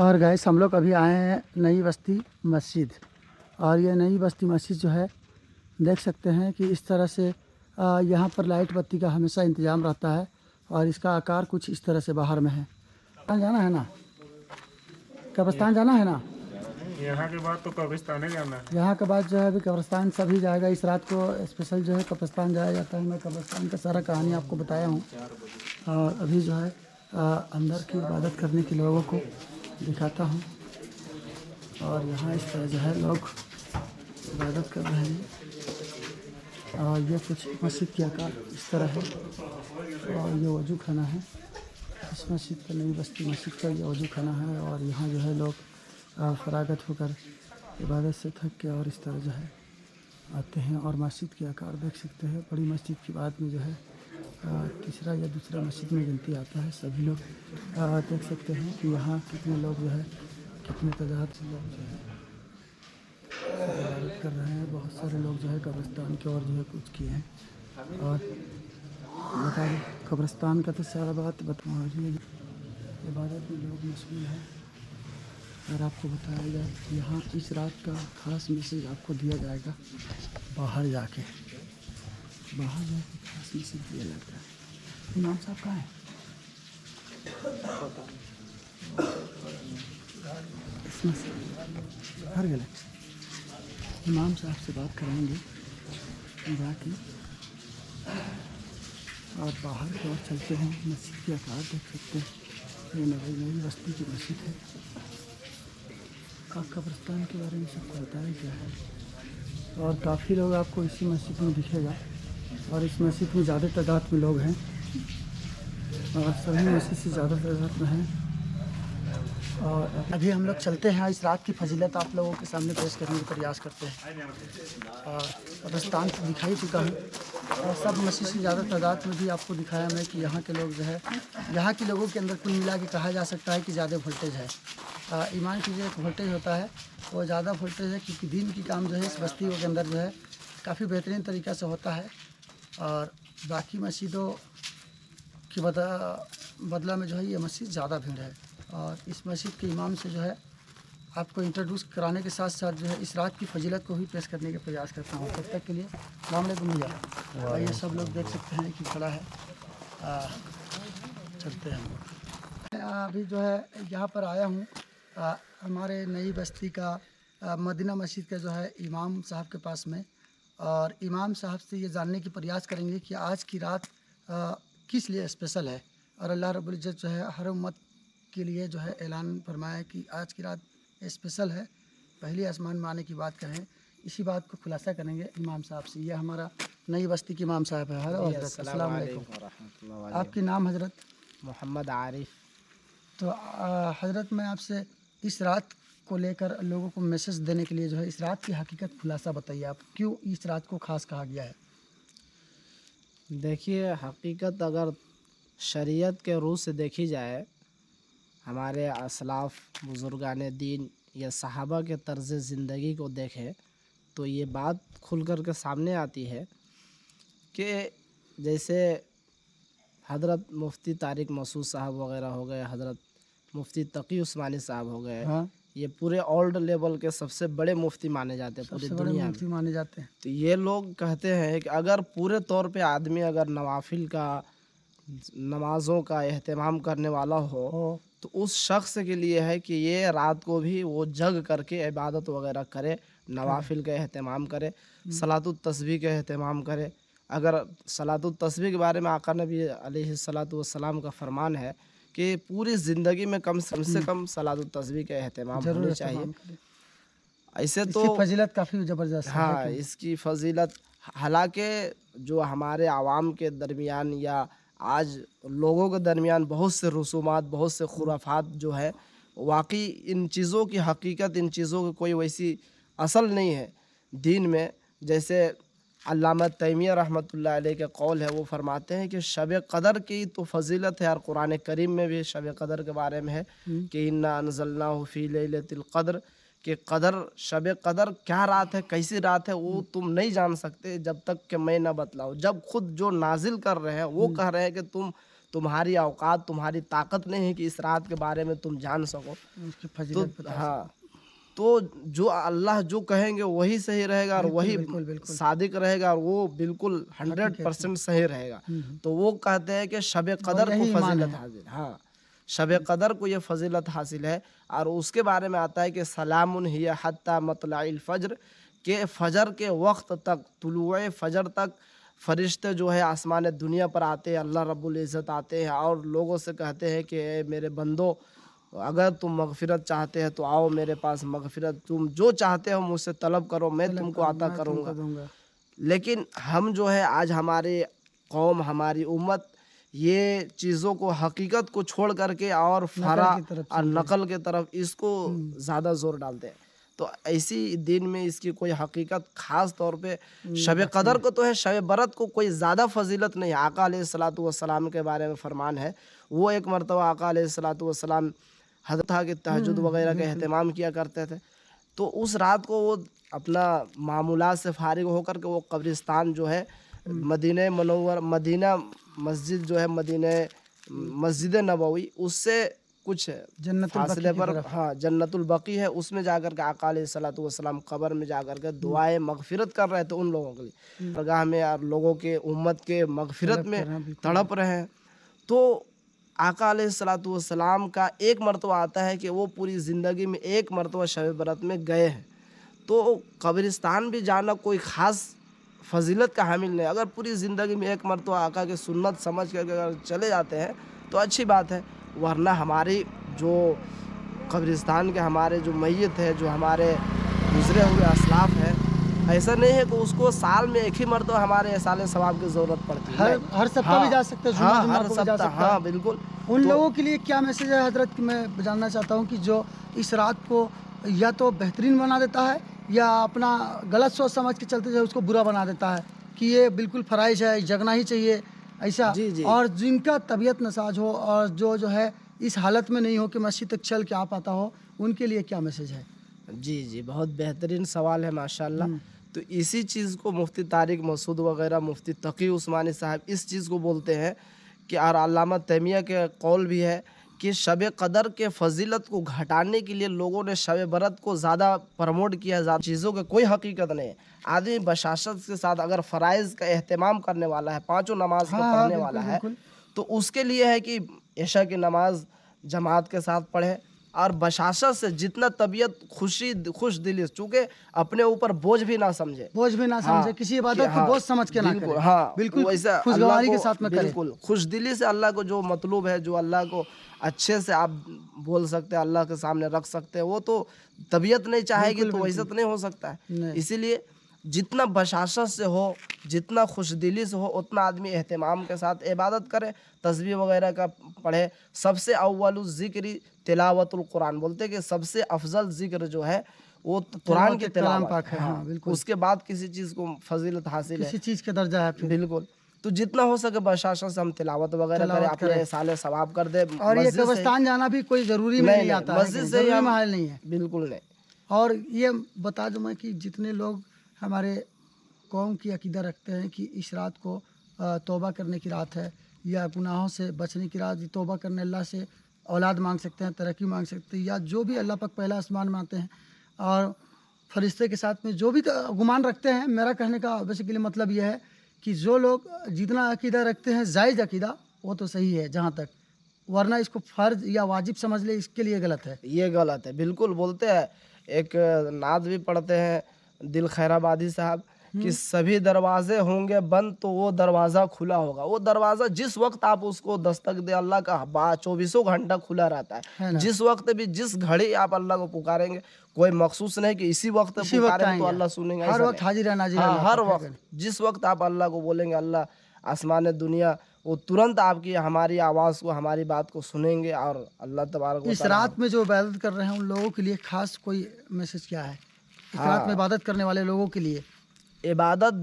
اور گائس हम लोग अभी आए हैं नई बस्ती मस्जिद। और ये नई बस्ती मस्जिद जो है देख सकते हैं कि इस तरह से यहाँ पर लाइट बत्ती का हमेशा इंतज़ाम रहता है। और इसका आकार कुछ इस तरह से बाहर में है। जाना है ना, कब्रिस्तान जाना है ना। यहाँ के बाद तो कब्रिस्तान जाना है। यहाँ के बाद जो है अभी कब्रिस्तान सभी जाएगा। इस रात को स्पेशल जो है कब्रिस्तान जाया जाता है। मैं कब्रिस्तान का सारा कहानी आपको बताया हूँ। और अभी जो है अंदर की इबादत करने के लोगों को दिखाता हूँ। और यहाँ इस तरह जो है लोग इबादत कर रहे हैं। और ये कुछ मस्जिद के आकार इस तरह है। और ये वजू खाना है। इस मस्जिद का नई बस्ती मस्जिद का ये वजू खाना है। और यहाँ जो है लोग फरागत होकर इबादत से थक के और इस तरह जो है आते हैं। और मस्जिद के आकार देख सकते हैं। बड़ी मस्जिद के बाद में जो है तीसरा या दूसरा मस्जिद में गिनती आता है। सभी लोग देख सकते हैं कि यहाँ कितने लोग जो है कितने तादाद से लोग जो है इबादत कर रहे हैं। बहुत सारे लोग जो है कब्रिस्तान की ओर जो है कुछ किए हैं। और बताइए कब्रिस्तान का तो सारा बात बताइए। इबादत में लोग मशगूल हैं। और आपको बताया जाए कि यहाँ इस रात का ख़ास मैसेज आपको दिया जाएगा। बाहर जाके खास मैसेज दिया जाता है। इमाम साहब कहाँ हैं? इसमें से हर गले इमाम साहब से बात करेंगे जाके। और बाहर की ओर चलते हैं। मस्जिद के आकार देख सकते हैं। ये नई बस्ती की मस्जिद है। कब्रिस्तान के बारे में सबको बताया गया है। और काफ़ी लोग आपको इसी मस्जिद में दिखेगा। और इस मस्जिद में ज़्यादा तादाद में लोग हैं। और सभी मस्जिद से ज़्यादा तादाद में हैं। और अभी हम लोग चलते हैं। इस रात की फजीलत आप लोगों के सामने पेश करने का प्रयास करते हैं। और कब्रिस्तान से दिखाई चुका हूँ। और सब मस्जिद से ज़्यादा तादाद में भी आपको दिखाया मैं कि यहाँ के लोग जो है यहाँ के लोगों के अंदर कुल मिला के कहा जा सकता है कि ज़्यादा वोल्टेज है। ईमान कीजिए एक वोल्टेज होता है वो ज़्यादा वोल्टेज है। क्योंकि दीन की काम जो है इस बस्तियों के अंदर जो है काफ़ी बेहतरीन तरीक़ा से होता है। और बाकी मस्जिदों की बदला में जो है ये मस्जिद ज़्यादा भीड़ है। और इस मस्जिद के इमाम से जो है आपको इंट्रोड्यूस कराने के साथ साथ जो है इस रात की फजीलत को भी पेश करने का प्रयास करता हूँ। तब तक के लिए अस्सलाम वालेकुम भैया। ये सब लोग देख सकते हैं कि खड़ा है। चलते हैं। अभी जो है यहाँ पर आया हूँ हमारे नई बस्ती का मदीना मस्जिद का जो है इमाम साहब के पास में। और इमाम साहब से ये जानने की प्रयास करेंगे कि आज की रात किस लिए स्पेशल है। और अल्लाह रब्बुल इज़्ज़त जो है हर उम्मत के लिए जो है ऐलान फरमाया है कि आज की रात स्पेशल है। पहली आसमान में आने की बात करें। इसी बात को खुलासा करेंगे इमाम साहब से। ये हमारा नई बस्ती के इमाम साहब है। हज़रत अस्सलाम वालेकुम। आपकी नाम हज़रत? मोहम्मद आरिफ। तो हज़रत मैं आपसे इस रात को लेकर लोगों को मैसेज देने के लिए जो है इस रात की हकीकत खुलासा बताइए। आप क्यों इस रात को ख़ास कहा गया है? देखिए हकीकत अगर शरीयत के रूह से देखी जाए, हमारे असलाफ़ बुज़ुर्गान दीन या सहाबा के तर्ज़ ज़िंदगी को देखें तो ये बात खुल कर के सामने आती है कि जैसे हज़रत मुफ्ती तारिक मसूद साहब वग़ैरह हो गए, हज़रत मुफ्ती तकी उस्मानी साहब हो गए। हाँ, ये पूरे ओल्ड लेवल के सबसे बड़े मुफ्ती माने जाते हैं पूरी सबसे बड़े दुनिया में। मुफ्ती माने जाते हैं। तो ये लोग कहते हैं कि अगर पूरे तौर पे आदमी अगर नवाफिल का नमाज़ों का एहतमाम करने वाला हो तो उस शख्स के लिए है कि ये रात को भी वो जग करके इबादत वगैरह करे, नवाफिल का एहतमाम करे, सलातुत तस्बीह का एहतमाम करे। अगर सलातुत तस्बीह के बारे में आका नबी अलैहिस्सलातु वस्सलाम का फरमान है कि पूरी ज़िंदगी में कम से कम सलातुत तस्बीह का एहतमाम होना चाहिए। ऐसे तो इसकी फजीलत काफ़ी ज़बरदस्त है। हाँ, इसकी फ़जीलत हालांकि जो हमारे आवाम के दरमियान या आज लोगों के दरमियान बहुत से रसूमात, बहुत से खुराफात जो है वाकई इन चीज़ों की हकीकत, इन चीज़ों की कोई वैसी असल नहीं है दीन में। जैसे अल्लामा तैमिया रहमतुल्लाह अलैह के कौल है, वो फरमाते हैं कि शब क़दर की तो फजीलत है। और कुरान करीम में भी शब क़दर के बारे में है कि इन्ना अनज़लनाहु फ़ी लैलतिल क़द्र, कि कदर शब कदर क्या रात है, कैसी रात है, वो तुम नहीं जान सकते जब तक कि मैं न बतलाऊँ। जब खुद जो नाजिल कर रहे हैं वो कह रहे हैं कि तुम्हारी औकात, तुम्हारी ताकत नहीं है कि इस रात के बारे में तुम जान सको। उसकी तो फजीलत बता हाँ, तो जो अल्लाह जो कहेंगे वही सही रहेगा और वही बिल्कुल। सादिक रहेगा और वो बिल्कुल 100% सही रहेगा। तो वो कहते हैं कि शब कदर को यही ईमान फजीलत है। हासिल, हाँ, शब कदर को ये फजीलत हासिल है। और उसके बारे में आता है कि सलामुन हिया हत्ता मतलाइल फज्र, के फजर के वक्त तक, तुलुए फजर तक फरिश्ते जो है आसमान दुनिया पर आते हैं, अल्लाह रब्बुल इज़्ज़त आते हैं और लोगों से कहते हैं कि ए मेरे बंदो, अगर तुम मगफिरत चाहते हैं तो आओ मेरे पास मगफिरत, तुम जो चाहते हो मुझसे तलब करो, मैं तुमको अता करूँगा। दूंगा। लेकिन हम जो है आज हमारे कौम, हमारी उम्मत ये चीज़ों को, हकीकत को छोड़ करके और फरा की तरफ और नकल के तरफ इसको ज़्यादा जोर डालते हैं। तो ऐसी दिन में इसकी कोई हकीकत ख़ास तौर पे शब कदर को तो है, शब बरत को कोई ज़्यादा फजीलत नहीं है। आका अलैहिस्सलातु वस्सलाम के बारे में फरमान है, वो एक मरतबा आका अलैहिस्सलातु वस्सलाम हज़रत था कि तहज्जुद वगैरह का अहतमाम किया करते थे। तो उस रात को वो अपना मामूलात से फारिग होकर के वो कब्रिस्तान जो है मदीना मनव्वर, मदीना मस्जिद जो है, मदीना मस्जिद नबवी, उससे कुछ जन्नतुल बकी फासले की पर, तरफ। हाँ, जन्नतुल बकी है, उसमें जाकर के आका अलैहिस्सलातु वस्सलाम कब्र में जाकर के दुआए मगफिरत कर रहे थे उन लोगों के लिए, दरगाह में और लोगों के उम्मत के मगफिरत में तड़प रहे हैं। तो आका अलैहिस्सलातु वस्सलाम का एक मरतबा आता है कि वो पूरी ज़िंदगी में एक मरतबा शब बरत में गए हैं। तो कब्रिस्तान भी जाना कोई ख़ास फजीलत का हामिल नहीं। अगर पूरी ज़िंदगी में एक मरतबा आका की सुन्नत समझ करके अगर चले जाते हैं तो अच्छी बात है, वरना हमारी जो कब्रिस्तान के हमारे जो मैयत है, जो हमारे गुजरे हुए असलाफ है, ऐसा नहीं है कि उसको साल में एक ही मरतबा हमारे साले सवाब की ज़रूरत पड़ती है। हर सप्ताह भी जा सकते हैं, हाँ, जुम्मा हर को भी जा सप्ताह, सकता है। हाँ बिल्कुल। उन लोगों के लिए क्या मैसेज है हजरत, कि मैं जानना चाहता हूँ कि जो इस रात को या तो बेहतरीन बना देता है या अपना गलत सोच समझ के चलते जाए उसको बुरा बना देता है कि ये बिल्कुल फ़राइज़ है, जगना ही चाहिए ऐसा। जी। और जिनका तबीयत नसाज हो और जो है इस हालत में नहीं हो कि मस्जिद तक चल के आ पाता हो, उनके लिए क्या मैसेज है? जी, बहुत बेहतरीन सवाल है माशाल्लाह। तो इसी चीज़ को मुफ्ती तारिक मसूद वगैरह, मुफ्ती तकी उस्मानी साहब इस चीज़ को बोलते हैं कि, और अल्लामा तैमिया के कौल भी है कि शब कदर के फजीलत को घटाने के लिए लोगों ने शब बरत को ज़्यादा प्रमोट किया। ज़्यादा चीज़ों की कोई हकीकत नहीं है। आदमी बशाशत के साथ अगर फ़राइज़ का एहतमाम करने वाला है, पाँचों नमाज को पढ़ने वाला है, तो उसके लिए है कि इशा की नमाज जमात के साथ पढ़े और बशाशत से जितना तबीयत खुश दिली, चूँकि अपने ऊपर बोझ भी ना समझे, हाँ, किसी इबादत को बोझ समझ के ना करे। हाँ, बिल्कुल वैसा खुशगवारी के साथ में करे। बिल्कुल खुश दिली से अल्लाह को जो मतलूब है, जो अल्लाह को अच्छे से आप बोल सकते हैं, अल्लाह के सामने रख सकते हैं, वो तो तबीयत नहीं चाहेगी तो वैसा तो नहीं हो सकता है। इसीलिए जितना बशाशत से हो, जितना खुश दिली से हो, उतना आदमी एहतमाम के साथ इबादत करे, तस्बीह वगैरह का पढ़े। सबसे अव्वलु ज़िक्र तिलावतुल कुरान, बोलते हैं कि सबसे अफजल ज़िक्र जो है वो कुरान की तिलावत है। हाँ, बिल्कुल। उसके बाद किसी चीज़ को फजीलत हासिल है, किसी चीज़ का दर्जा है। बिल्कुल। तो जितना हो सके बशाशत से हम तिलावत वगैरह करें, अपने साले सवाब कर दे। और ये कब्रिस्तान जाना भी कोई ज़रूरी नहीं आता है, मस्जिद से महल नहीं है, बिल्कुल नहीं। और ये बता दूं मैं कि जितने लोग हमारे कौम की अकीदा रखते हैं कि इस रात को तौबा करने की रात है या गुनाहों से बचने की रात, तौबा करने अल्लाह से औलाद मांग सकते हैं, तरक्की मांग सकते हैं, या जो भी अल्लाह पाक पहला आसमान में आते हैं और फरिश्ते के साथ में जो भी गुमान रखते हैं। मेरा कहने का बेसिकली मतलब यह है कि जो लोग जितना अकीदा रखते हैं जायज़ अकीदा, वो तो सही है जहाँ तक, वरना इसको फ़र्ज या वाजिब समझ ले, इसके लिए गलत है। ये गलत है, बिल्कुल। बोलते हैं, एक नात भी पढ़ते हैं दिल खैराबादी साहब कि सभी दरवाजे होंगे बंद तो वो दरवाज़ा खुला होगा। वो दरवाज़ा जिस वक्त आप उसको दस्तक दे, अल्लाह का 24 घंटा खुला रहता है। जिस वक्त भी, जिस घड़ी आप अल्लाह को पुकारेंगे, कोई मखसूस नहीं कि इसी वक्त पुकारेंगे तो अल्लाह सुनेंगे। हर वक्त हाजिर है नाजिर। हाँ, हर वक्त, जिस वक्त आप अल्लाह को बोलेंगे, अल्लाह आसमान दुनिया, वो तुरंत आपकी हमारी आवाज़ को, हमारी बात को सुनेंगे। और अल्लाह तबारक व तआला इस रात में जो इबादत कर रहे हैं उन लोगों के लिए खास कोई मैसेज क्या है? इस रात में इबादत करने वाले लोगों के लिए इबादत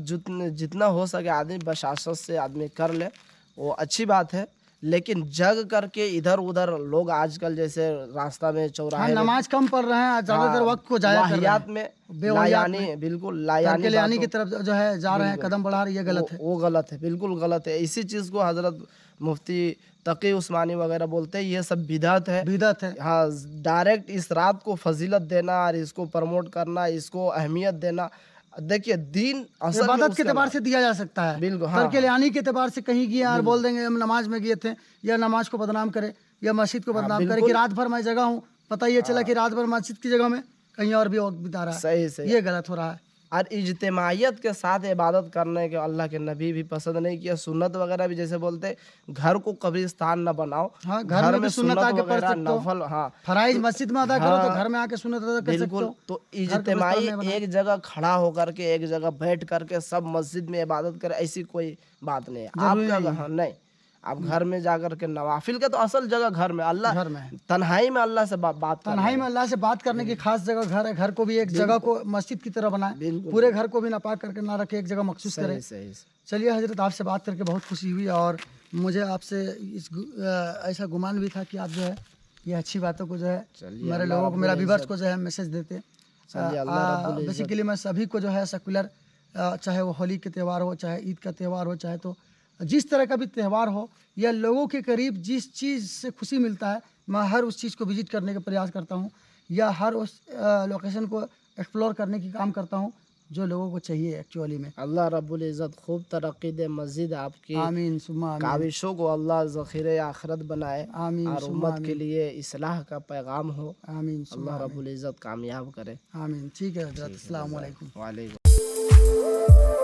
जितना हो सके आदमी बशाशत से आदमी कर ले, वो अच्छी बात है। लेकिन जग करके इधर उधर लोग आजकल जैसे रास्ता में, चौराहे में नमाज कम पढ़ रहे हैं, ज़्यादातर वक्त को जाया कर रहे हैं, में लायानी, बिल्कुल लायानी की तरफ जो है जा रहे हैं, कदम बढ़ा रहे हैं, ये गलत है। वो गलत है, बिल्कुल गलत है। इसी चीज़ को हजरत مفتی تقی عثمانی وغیرہ بولتے ہیں یہ سب بدعت ہے. بدعت ہے. ہاں ڈائریکٹ اس رات کو فضیلت دینا اور اس کو پروموٹ کرنا, اس کو اہمیت دینا, دیکھیے دین اصل میں عبادت اس کے کا اعتبار سے دیا جا سکتا ہے. بالکل ہاں ترک لانی کے اعتبار سے کہیں گئے اور بول دیں گے ہم نماز میں گئے تھے, یا نماز کو بدنام کرے یا مسجد کو بدنام کرے کہ رات بھر میں جگہ ہوں, پتہ یہ چلا کہ رات بھر مسجد کی جگہ میں کہیں اور بھی وقت بتا رہا ہے. صحیح صحیح. یہ غلط ہو رہا ہے. اور اجتماعیت کے ساتھ عبادت کرنے کے اللہ کے نبی بھی پسند نہیں کیا. سنت وغیرہ بھی جیسے بولتے گھر کو قبرستان نہ بناؤ, ہاں گھر میں سنت آ کے پڑھ وغیرہ سکتے ہو, نفل ہاں فرائض مسجد میں ادا کرو تو گھر میں آ کے سنت ادا کر سکتے بالکل. ہو. تو اجتماعی ایک جگہ کھڑا ہو کر کے ایک جگہ بیٹھ کر کے سب مسجد میں عبادت کرے ایسی کوئی بات نہیں ہے. آپ کا نہیں, آپ گھر میں جا کر کے نوافل کا تو اصل جگہ گھر میں اللہ گھر میں تنہائی میں اللہ سے بات تنہائی میں اللہ سے بات کرنے کی خاص جگہ گھر ہے. گھر کو بھی ایک جگہ کو مسجد کی طرح بنائے, پورے گھر کو بھی ناپاک کر کے نہ رکھے, ایک جگہ مخصوص کرے. چلیے حضرت آپ سے بات کر کے بہت خوشی ہوئی, اور مجھے آپ سے ایسا گمان بھی تھا کہ آپ جو ہے یہ اچھی باتوں کو جو ہے میرے لوگوں کو, میرا ویورز کو جو ہے میسج دیتے. بیسیکلی میں سبھی کو جو ہے سیکولر, چاہے وہ ہولی کے تہوار ہو, چاہے عید کا تہوار ہو, چاہے تو جس طرح کا بھی تہوار ہو, یا لوگوں کے قریب جس چیز سے خوشی ملتا ہے میں ہر اس چیز کو وزٹ کرنے کا پریاس کرتا ہوں, یا ہر اس لوکیشن کو ایکسپلور کرنے کی کام کرتا ہوں جو لوگوں کو چاہیے ایکچولی میں. اللہ رب العزت خوب ترقی دے, مزید آپ کی آمین ثم آمین. کاوشوں کو اللہ ذخیرہ آخرت بنائے, آمین اور امت کے لیے اصلاح کا پیغام ہو. آمین ثم اللہ رب العزت کامیاب کرے. آمین. ٹھیک ہے حضرت, السلام علیکم. وعلیکم